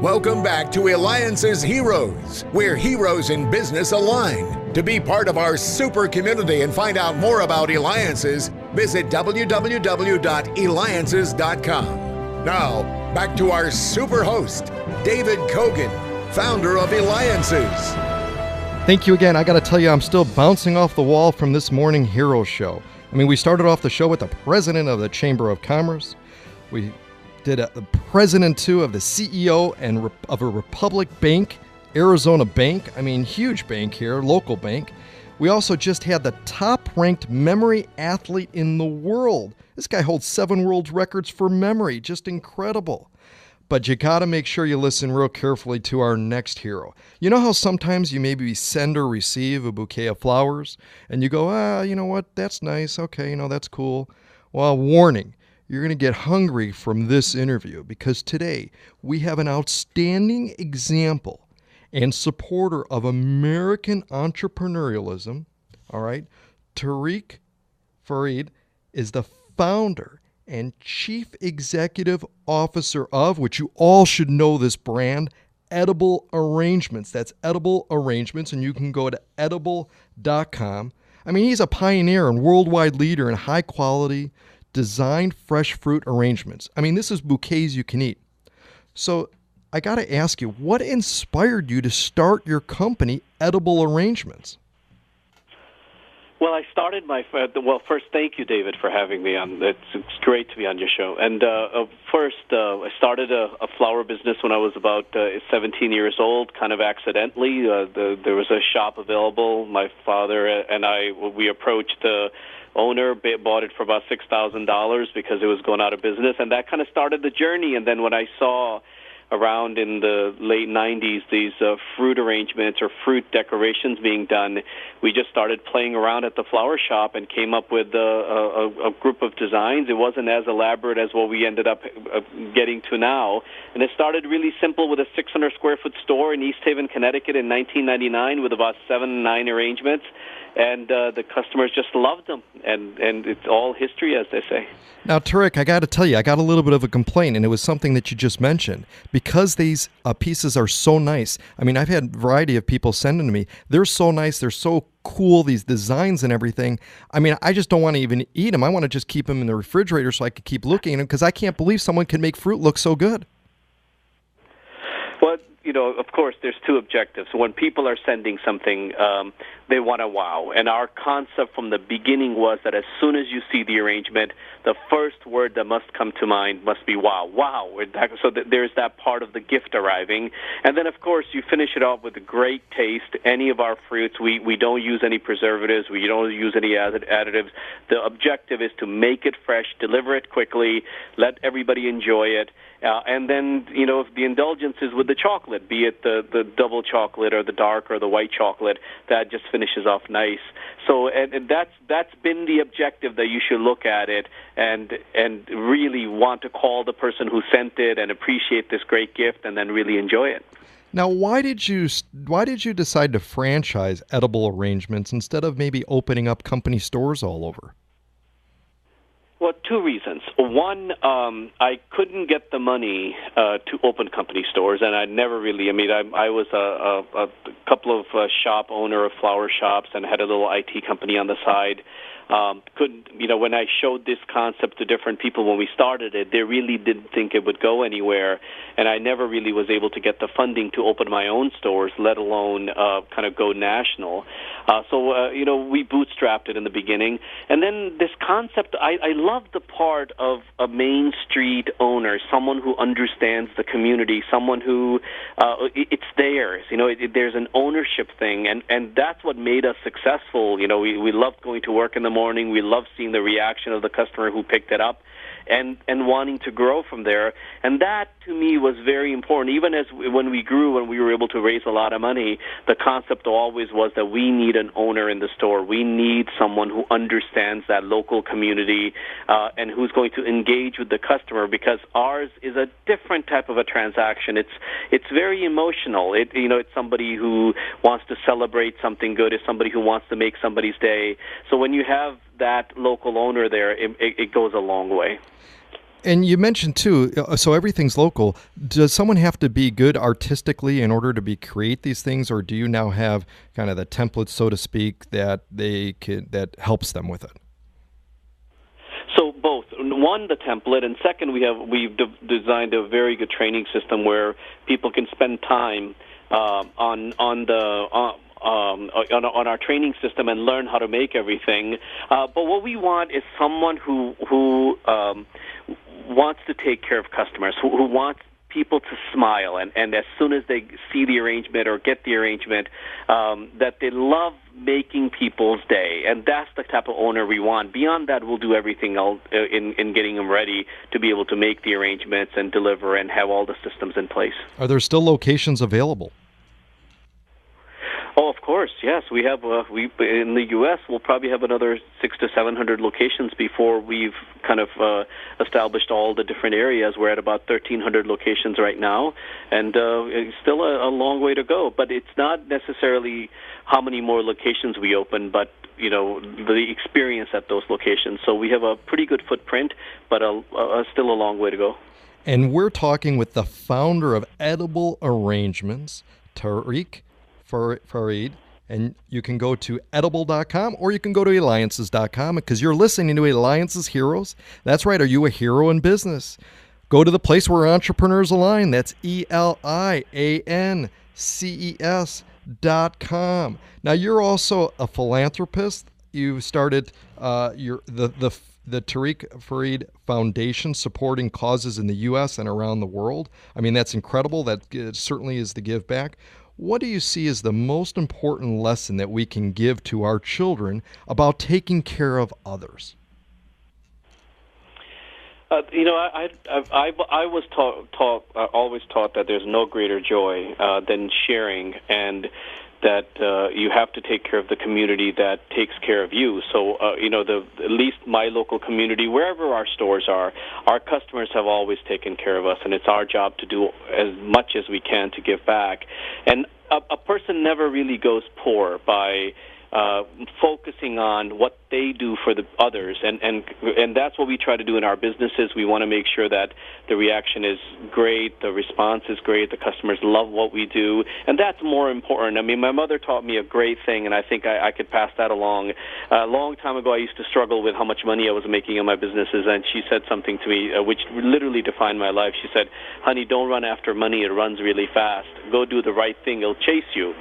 Welcome back to Eliances Heroes, where heroes in business align. To be part of our super community and find out more about Eliances, visit www.Eliances.com. Now, back to our super host, David Cogan, founder of Eliances. Thank you again. I got to tell you, I'm still bouncing off the wall from this morning hero show. I mean, we started off the show with the president of the Chamber of Commerce. We did the president, too, of the CEO and of a Republic Bank, Arizona Bank. I mean, huge bank here, local bank. We also just had the top-ranked memory athlete in the world. This guy holds 7 world records for memory. Just incredible. But you got to make sure you listen real carefully to our next hero. You know how sometimes you maybe send or receive a bouquet of flowers, and you go, you know what, that's nice. Okay, that's cool. Well, warning. You're going to get hungry from this interview because today we have an outstanding example and supporter of American entrepreneurialism. All right. Tariq Farid is the founder and chief executive officer of, which you all should know this brand, Edible Arrangements. That's Edible Arrangements, and you can go to edible.com. I mean, he's a pioneer and worldwide leader in high quality designed fresh fruit arrangements. I mean, this is bouquets you can eat. So I got to ask you, what inspired you to start your company, Edible Arrangements? Well, I started first, thank you, David, for having me on. It's great to be on your show. And first, I started a flower business when I was about 17 years old, kind of accidentally. There was a shop available. My father and we approached the owner, bought it for about $6,000 because it was going out of business, and that kind of started the journey. And then when I saw around in the late 90s these fruit arrangements or fruit decorations being done, we just started playing around at the flower shop and came up with a group of designs. It wasn't as elaborate as what we ended up getting to now, and it started really simple with a 600 square foot store in East Haven, Connecticut in 1999 with about 9 arrangements, and the customers just loved them, and it's all history, as they say. Now, Tariq, I got to tell you, I got a little bit of a complaint, and it was something that you just mentioned. Because these pieces are so nice, I mean, I've had a variety of people sending to me. They're so nice, they're so cool, these designs and everything. I mean, I just don't want to even eat them. I want to just keep them in the refrigerator so I can keep looking at them, because I can't believe someone can make fruit look so good. Well, of course, there's two objectives. When people are sending something, they want a wow. And our concept from the beginning was that as soon as you see the arrangement, the first word that must come to mind must be wow. Wow. So there's that part of the gift arriving. And then, of course, you finish it off with a great taste. Any of our fruits, we don't use any preservatives. We don't use any additives. The objective is to make it fresh, deliver it quickly, let everybody enjoy it. And then, the indulgence is with the chocolate, be it the double chocolate or the dark or the white chocolate, that just finishes off nice. So and that's been the objective, that you should look at it and really want to call the person who sent it and appreciate this great gift and then really enjoy it. Now, why did you decide to franchise Edible Arrangements instead of maybe opening up company stores all over? Well, two reasons. One, I couldn't get the money to open company stores, and I never really. I was a couple of shop owner of flower shops and had a little IT company on the side. When I showed this concept to different people when we started it, they really didn't think it would go anywhere, and I never really was able to get the funding to open my own stores, let alone kind of go national. So we bootstrapped it in the beginning, and then this concept, I love the part of a Main Street owner, someone who understands the community, someone who it's theirs. There's an ownership thing, and that's what made us successful. We loved going to work in the morning. We loved seeing the reaction of the customer who picked it up, and wanting to grow from there. And that, to me, was very important. Even when we grew and we were able to raise a lot of money, the concept always was that we need an owner in the store. We need someone who understands that local community and who's going to engage with the customer, because ours is a different type of a transaction. It's very emotional. It's somebody who wants to celebrate something good. It's somebody who wants to make somebody's day. So when you have that local owner there, it goes a long way. And you mentioned too, so everything's local. Does someone have to be good artistically in order to create these things, or do you now have kind of the template, so to speak, that that helps them with it? So both. One, the template, and second, we've designed a very good training system where people can spend time on our training system and learn how to make everything. But what we want is someone who wants to take care of customers, who wants people to smile, and as soon as they see the arrangement or get the arrangement, that they love making people's day, and that's the type of owner we want. Beyond that, we'll do everything else in getting them ready to be able to make the arrangements and deliver and have all the systems in place. Are there still locations available? Oh, of course, yes. We have. In the U.S., we'll probably have another 600 to 700 locations before we've kind of established all the different areas. We're at about 1,300 locations right now, and it's still a long way to go. But it's not necessarily how many more locations we open, but the experience at those locations. So we have a pretty good footprint, but still a long way to go. And we're talking with the founder of Edible Arrangements, Tariq Farid, and you can go to edible.com or you can go to Eliances.com because you're listening to Eliances Heroes. That's right. Are you a hero in business? Go to the place where entrepreneurs align. That's Eliances.com. Now, you're also a philanthropist. You started the Tariq Farid Foundation supporting causes in the U.S. and around the world. I mean, that's incredible. That certainly is the give back. What do you see as the most important lesson that we can give to our children about taking care of others? I was always taught that there's no greater joy than sharing, and that you have to take care of the community that takes care of you. So, at least my local community, wherever our stores are, our customers have always taken care of us, and it's our job to do as much as we can to give back. And a person never really goes poor by focusing on what they do for the others, and that's what we try to do in our businesses. We want to make sure that the reaction is great, the response is great, the customers love what we do, and that's more important. I mean, my mother taught me a great thing, and I think I could pass that along. A long time ago, I used to struggle with how much money I was making in my businesses, and she said something to me which literally defined my life. She said, "Honey, don't run after money. It runs really fast. Go do the right thing. It'll chase you."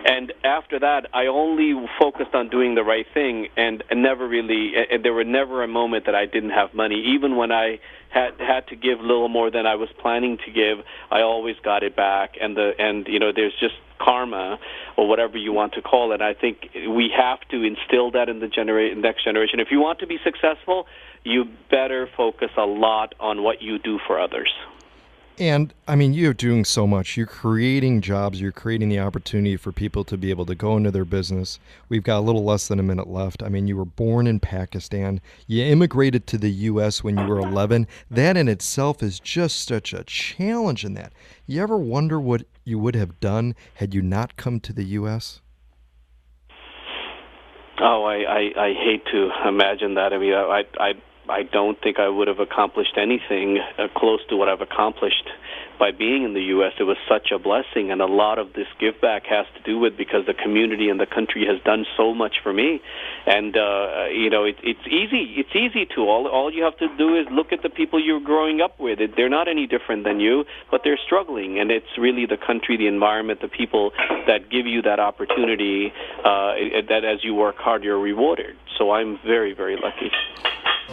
And after that, I only focused on doing the right thing, and there were never a moment that I didn't have money. Even when I had to give a little more than I was planning to give, I always got it back. And there's just karma, or whatever you want to call it. I think we have to instill that in the next generation. If you want to be successful, you better focus a lot on what you do for others. And, I mean, you're doing so much. You're creating jobs. You're creating the opportunity for people to be able to go into their business. We've got a little less than a minute left. I mean, you were born in Pakistan. You immigrated to the U.S. when you were 11. That in itself is just such a challenge in that. You ever wonder what you would have done had you not come to the U.S.? Oh, I hate to imagine that. I mean, I don't think I would have accomplished anything close to what I've accomplished by being in the U.S. It was such a blessing, and a lot of this give back has to do with because the community and the country has done so much for me. And it's easy. It's easy to. All you have to do is look at the people you're growing up with. They're not any different than you, but they're struggling. And it's really the country, the environment, the people that give you that opportunity. That as you work hard, you're rewarded. So I'm very, very lucky.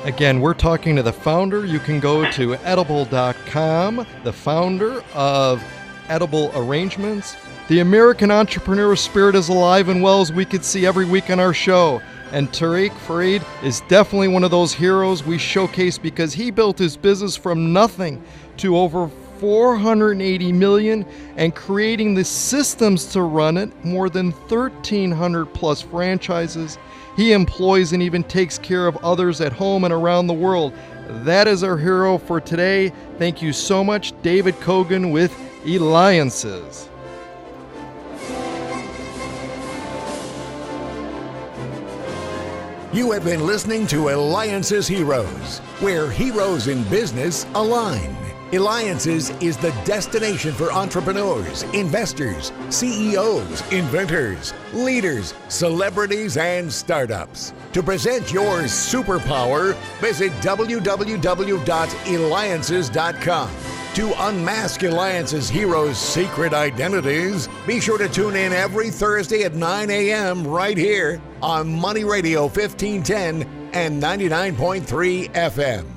Again, we're talking to the founder. You can go to edible.com, the founder of Edible Arrangements. The American entrepreneur spirit is alive and well, as we could see every week on our show. And Tariq Farid is definitely one of those heroes we showcase because he built his business from nothing to over 480 million and creating the systems to run it, more than 1,300 plus franchises. He employs and even takes care of others at home and around the world. That is our hero for today. Thank you so much, David Cogan with Eliances. You have been listening to Eliances Heroes, where heroes in business align. Eliances is the destination for entrepreneurs, investors, CEOs, inventors, leaders, celebrities, and startups. To present your superpower, visit www.Eliances.com. To unmask Eliances heroes' secret identities, be sure to tune in every Thursday at 9 a.m. right here on Money Radio 1510 and 99.3 FM.